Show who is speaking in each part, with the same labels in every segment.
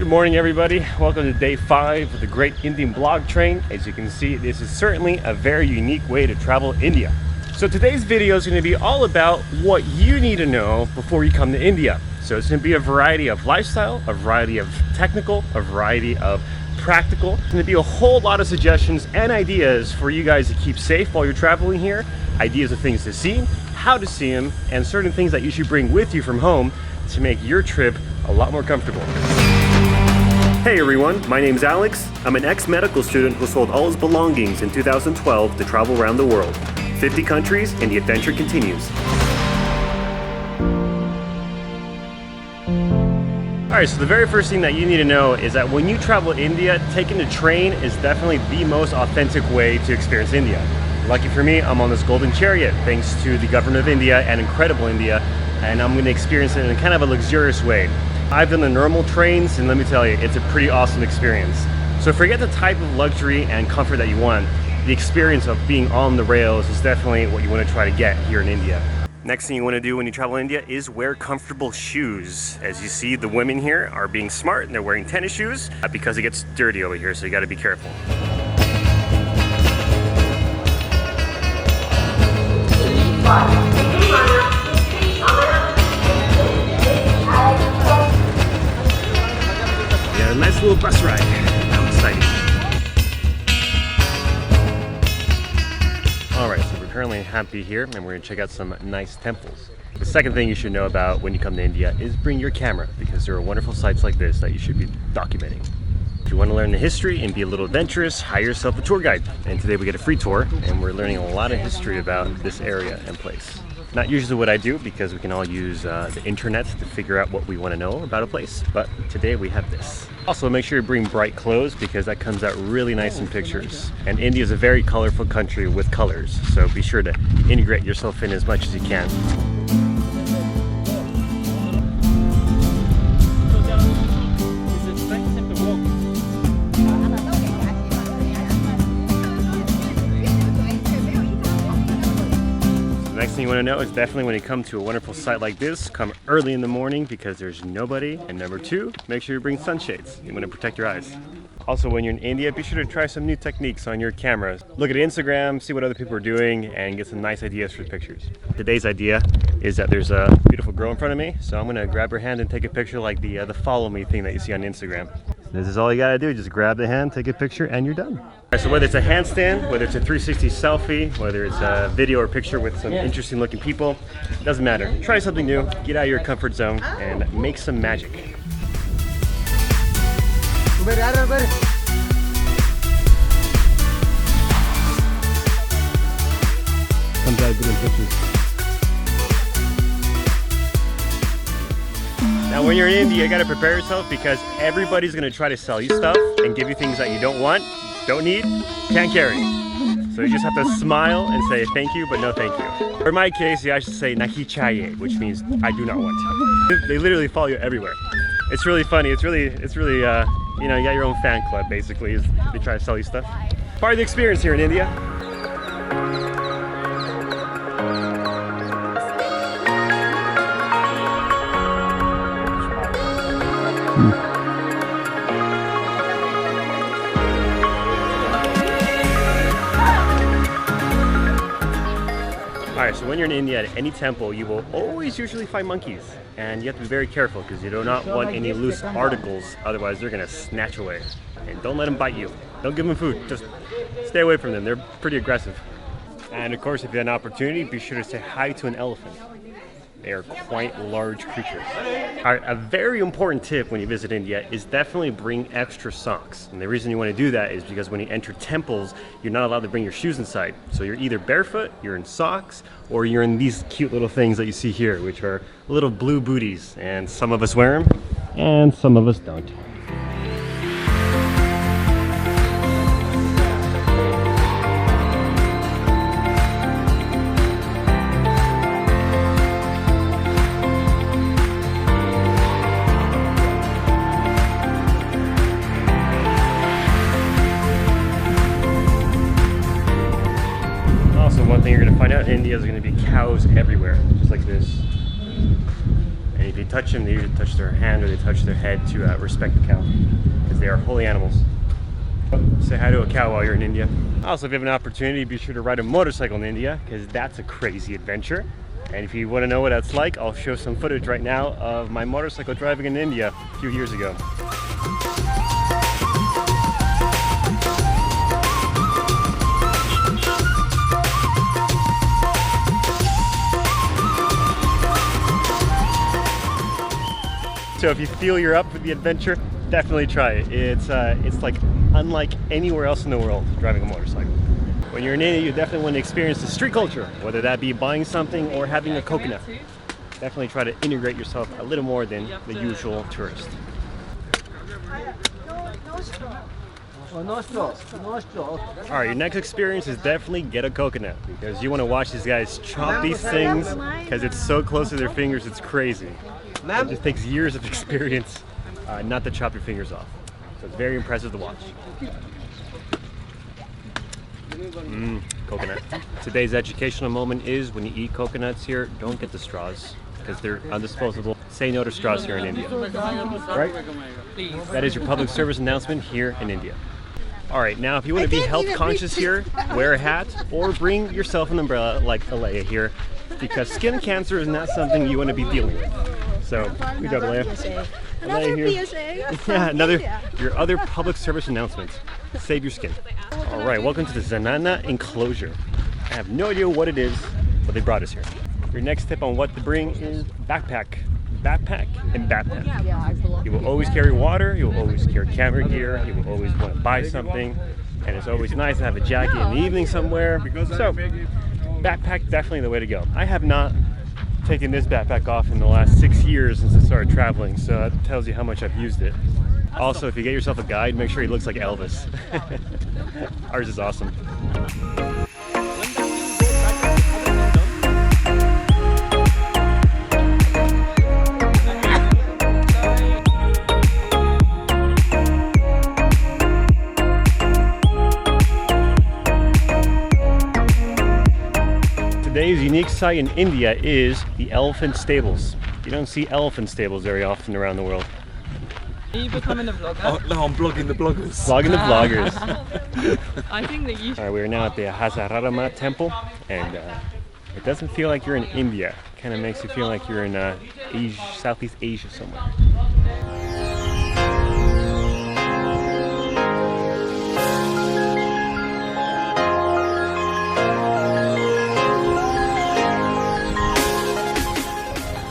Speaker 1: Good morning, everybody. Welcome to day 5 of the Great Indian Blog Train. As you can see, this is certainly a very unique way to travel India. So today's video is going to be all about what you need to know before you come to India. So it's going to be a variety of lifestyle, a variety of technical, a variety of practical. It's going to be a whole lot of suggestions and ideas for you guys to keep safe while you're traveling here. Ideas of things to see, how to see them, and certain things that you should bring with you from home to make your trip a lot more comfortable. Hey everyone, my name's Alex. I'm an ex-medical student who sold all his belongings in 2012 to travel around the world. 50 countries, and the adventure continues. Alright, so the very first thing that you need to know is that when you travel India, taking the train is definitely the most authentic way to experience India. Lucky for me, I'm on this golden chariot thanks to the government of India and Incredible India, and I'm going to experience it in kind of a luxurious way. I've done the normal trains, and let me tell you, it's a pretty awesome experience. So forget the type of luxury and comfort that you want. The experience of being on the rails is definitely what you want to try to get here in India. Next thing you want to do when you travel India is wear comfortable shoes. As you see, the women here are being smart and they're wearing tennis shoes because it gets dirty over here, so you got to be careful. A nice little bus ride. How exciting. Alright, so we're currently in Hampi here and we're going to check out some nice temples. The second thing you should know about when you come to India is bring your camera, because there are wonderful sites like this that you should be documenting. If you want to learn the history and be a little adventurous, hire yourself a tour guide. And today we get a free tour and we're learning a lot of history about this area and place. Not usually what I do, because we can all use the internet to figure out what we want to know about a place, but today we have this. Also, make sure you bring bright clothes because that comes out really nice in pictures. And India is a very colorful country with colors, so be sure to integrate yourself in as much as you can. Next thing you want to know is definitely when you come to a wonderful site like this, come early in the morning because there's nobody. And number 2, make sure you bring sunshades. You want to protect your eyes. Also, when you're in India, be sure to try some new techniques on your cameras. Look at Instagram, see what other people are doing, and get some nice ideas for pictures. Today's idea is that there's a beautiful girl in front of me, so I'm going to grab her hand and take a picture like the follow me thing that you see on Instagram. This is all you gotta do, just grab the hand, take a picture, and you're done. Right, so whether it's a handstand, whether it's a 360 selfie, whether it's a video or picture with some interesting looking people, doesn't matter. Try something new, get out of your comfort zone, and make some magic. Comes out good in pictures. Now when you're in India, you gotta prepare yourself because everybody's gonna try to sell you stuff and give you things that you don't want, don't need, can't carry. So you just have to smile and say thank you, but no thank you. Or in my case, you actually say nahi chahiye, which means I do not want. They literally follow you everywhere. It's really funny. It's really, you know, you got your own fan club basically. They try to sell you stuff. Part of the experience here in India. Alright, so when you're in India at any temple, you will always usually find monkeys. And you have to be very careful because you do not want any loose articles, otherwise they're going to snatch away. And don't let them bite you. Don't give them food, just stay away from them. They're pretty aggressive. And of course, if you have an opportunity, be sure to say hi to an elephant. They are quite large creatures. Alright, a very important tip when you visit India is definitely bring extra socks. And the reason you want to do that is because when you enter temples, you're not allowed to bring your shoes inside. So you're either barefoot, you're in socks, or you're in these cute little things that you see here, which are little blue booties. And some of us wear them, and some of us don't. One thing you're going to find out in India is going to be cows everywhere, just like this. And if you touch them, they usually touch their hand or they touch their head to respect the cow, because they are holy animals. Say hi to a cow while you're in India. Also, if you have an opportunity, be sure to ride a motorcycle in India, because that's a crazy adventure. And if you want to know what that's like, I'll show some footage right now of my motorcycle driving in India a few years ago. So if you feel you're up for the adventure, definitely try it. It's like unlike anywhere else in the world driving a motorcycle. When you're in India, you definitely want to experience the street culture, whether that be buying something or having a coconut. Definitely try to integrate yourself a little more than the usual tourist. Alright, your next experience is definitely get a coconut, because you want to watch these guys chop these things, because it's so close to their fingers, it's crazy. It just takes years of experience not to chop your fingers off. So it's very impressive to watch. Coconut. Today's educational moment is when you eat coconuts here, don't get the straws, because they're undisposable. Say no to straws here in India. Right? That is your public service announcement here in India. Alright, now if you want to be health conscious here, wear a hat or bring yourself an umbrella like Alea here, because skin cancer is not something you want to be dealing with. So, good job, Alea. Alea here. Yeah, your other public service announcements. Save your skin. Alright, welcome to the Zanana enclosure. I have no idea what it is, but they brought us here. Your next tip on what to bring is backpack. Backpack and backpack. You will always carry water, you will always carry camera gear, you will always want to buy something, and it's always nice to have a jacket in the evening somewhere. So, backpack definitely the way to go. I have not taken this backpack off in the last 6 years since I started traveling, so that tells you how much I've used it. Also, if you get yourself a guide, make sure he looks like Elvis. Ours is awesome. Today's unique sight in India is the elephant stables. You don't see elephant stables very often around the world.
Speaker 2: Are you becoming a vlogger?
Speaker 3: Oh, no, I'm blogging the bloggers.
Speaker 1: Vlogging the vloggers.
Speaker 2: I think that you should.
Speaker 1: Alright, we're now at the Hazarama temple, and it doesn't feel like you're in India. It kind of makes you feel like you're in Asia, Southeast Asia somewhere.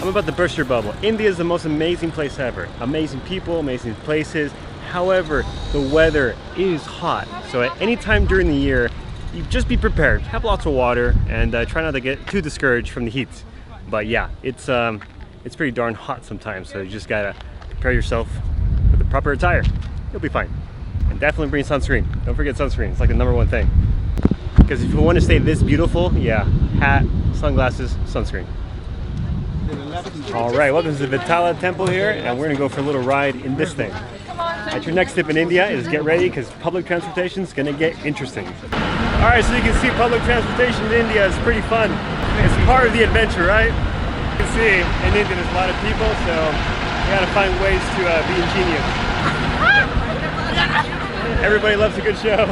Speaker 1: I'm about to burst your bubble. India is the most amazing place ever. Amazing people, amazing places. However, the weather is hot. So at any time during the year, you just be prepared. Have lots of water and try not to get too discouraged from the heat. But yeah, it's pretty darn hot sometimes. So you just gotta prepare yourself with the proper attire. You'll be fine. And definitely bring sunscreen. Don't forget sunscreen. It's like the #1 thing. Because if you want to stay this beautiful, yeah, hat, sunglasses, sunscreen. Alright, welcome to the Vitala temple here, and we're going to go for a little ride in this thing. At your next tip in India is get ready, because public transportation is going to get interesting. Alright, so you can see public transportation in India is pretty fun. It's part of the adventure, right? You can see in India there's a lot of people, so you got to find ways to be ingenious. Everybody loves a good show.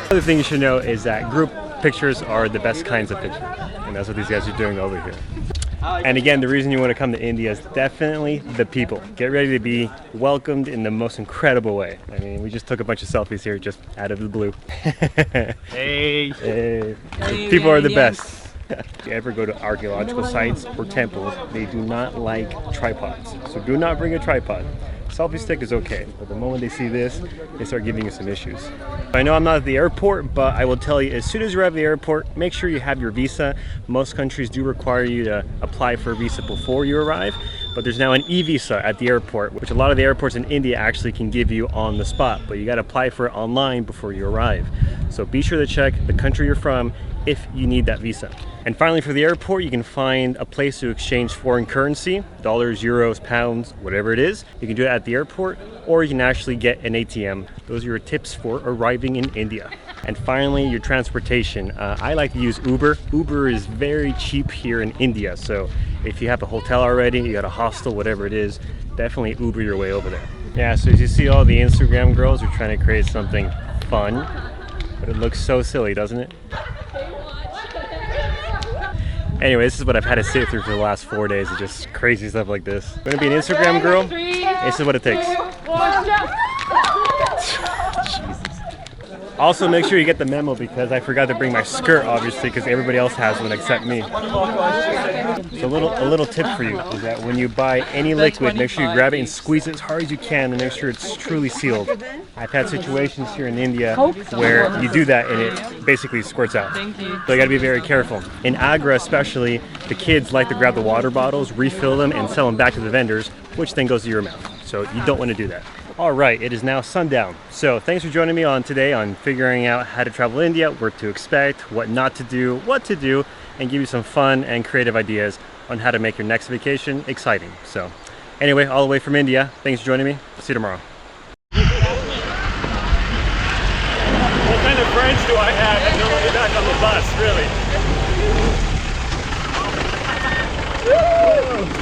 Speaker 1: Another thing you should know is that group pictures are the best kinds of pictures, and that's what these guys are doing over here. And again, the reason you want to come to India is definitely the people. Get ready to be welcomed in the most incredible way. I mean, we just took a bunch of selfies here just out of the blue. Hey. People are the best. If you ever go to archaeological sites or temples, they do not like tripods. So do not bring a tripod. Selfie stick is okay, but the moment they see this, they start giving you some issues. I know I'm not at the airport, but I will tell you, as soon as you're at the airport, make sure you have your visa. Most countries do require you to apply for a visa before you arrive, But there's now an e-visa at the airport, which a lot of the airports in India actually can give you on the spot, but you got to apply for it online before you arrive. So be sure to check the country you're from if you need that visa. And finally, for the airport, you can find a place to exchange foreign currency, dollars, euros, pounds, whatever it is. You can do it at the airport, or you can actually get an ATM. Those are your tips for arriving in India. And finally, your transportation. I like to use Uber. Uber is very cheap here in India. So if you have a hotel already, you got a hostel, whatever it is, definitely Uber your way over there. Yeah, so as you see, all the Instagram girls are trying to create something fun, but it looks so silly, doesn't it? Anyway, this is what I've had to sit through for the last 4 days. It's just crazy stuff like this. Gonna be an Instagram girl? This is what it takes. Jesus. Also, make sure you get the memo because I forgot to bring my skirt, obviously, because everybody else has one except me. So a little tip for you is that when you buy any liquid, make sure you grab it and squeeze it as hard as you can and make sure it's truly sealed. I've had situations here in India where you do that and it basically squirts out.
Speaker 2: Thank you.
Speaker 1: So you got to be very careful. In Agra especially, the kids like to grab the water bottles, refill them, and sell them back to the vendors, which then goes to your mouth. So you don't want to do that. All right, it is now sundown. So thanks for joining me on today on figuring out how to travel India, what to expect, what not to do, what to do, and give you some fun and creative ideas on how to make your next vacation exciting. So anyway, all the way from India, thanks for joining me. See you tomorrow. What kind of friends do I have that don't want me back on the bus, really?